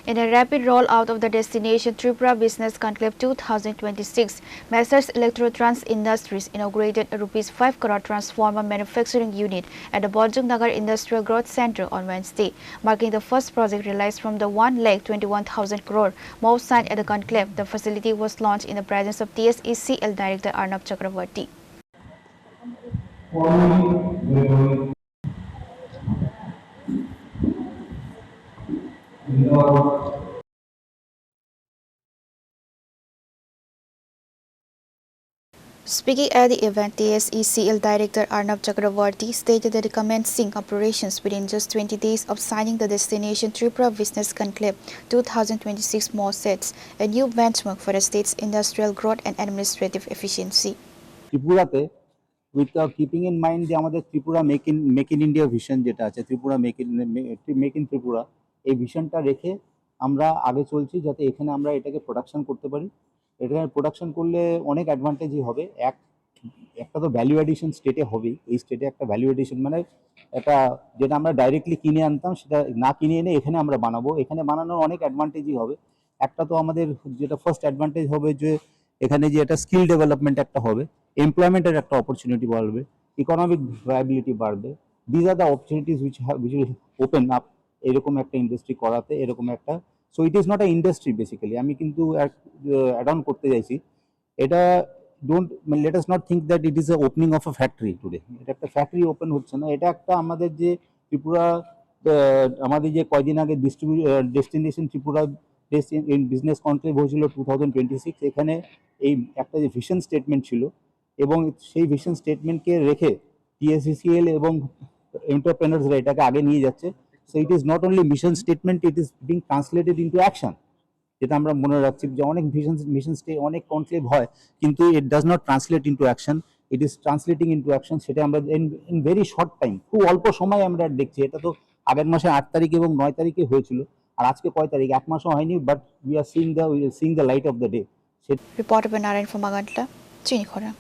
In a rapid rollout of the Destination Tripura Business Conclave 2026, Messrs. Electro Trans Industries inaugurated a ₹5 crore transformer manufacturing unit at the Bodhjungnagar Industrial Growth Centre on Wednesday, marking the first project realized from the 1,21,000 crore MoU signed at the conclave. The facility was launched in the presence of TSECL Director Arnab Chakraborty. Speaking at the event, TSECL Director Arnab Chakraborty stated that the commencing operations within just 20 days of signing the Destination Tripura Business Conclave 2026 MoU sets a new benchmark for the state's industrial growth and administrative efficiency. Tripurate, with keeping in mind the আমাদের Tripura make in India vision যেটা আছে Tripura make in Tripura এই ভিশনটা রেখে আমরা আগে চলছি যাতে এখানে আমরা এটাকে প্রোডাকশন করতে পারি। এখানে প্রোডাকশন করলে অনেক অ্যাডভান্টেজই হবে। একটা তো ভ্যালু অ্যাডিশন স্টেটে হবেই। এই স্টেটে একটা ভ্যালু অ্যাডিশন মানে একটা যেটা আমরা ডাইরেক্টলি কিনে আনতাম সেটা না কিনে এনে এখানে আমরা বানাবো। এখানে বানানোর অনেক অ্যাডভান্টেজই হবে। একটা তো আমাদের যেটা ফার্স্ট অ্যাডভান্টেজ হবে যে এখানে যে একটা স্কিল ডেভেলপমেন্ট একটা হবে, এমপ্লয়মেন্টের একটা অপরচুনিটি বাড়বে, ইকোনমিক ভায়াবিলিটি বাড়বে। These are the opportunities which will open up এরকম একটা ইন্ডাস্ট্রি করাতে, এরকম একটা। So it is not a industry basically. আমি কিন্তু অ্যাড অন করতে চাইছি এটা। Don't let us not think that it is a opening of a factory today. এটা একটা ফ্যাক্টরি ওপেন হচ্ছে না, এটা একটা আমাদের যে ত্রিপুরা আমাদের যে কয়দিন আগে ডেস্টিনেশন ত্রিপুরা বিজনেস কনক্লেভ হয়েছিল 2026, এখানে এই একটা যে ভিশন স্টেটমেন্ট ছিল এবং সেই ভিশন স্টেটমেন্টকে রেখে টিএসসিসিএল এবং এন্টারপ্রেনার্সরা এটাকে আগে নিয়ে যাচ্ছে। So it is not only mission statement, it is being translated into action. যেটা আমরা মনে রাখছি যে অনেক অনেক কনক্লেভ হয় কিন্তু it does not translate into action, it is translating into action. সেটা আমরা ইন ভেরি শর্ট টাইম, খুব অল্প সময় আমরা দেখছি। এটা তো আগের মাসে 8 তারিখ এবং 9 তারিখে হয়েছিল, আর আজকে কয় তারিখ, 1 মাসও হয়নি, but we are seeing the light off the day. Reporter by Narayan from Magantla, Chini, Khorang.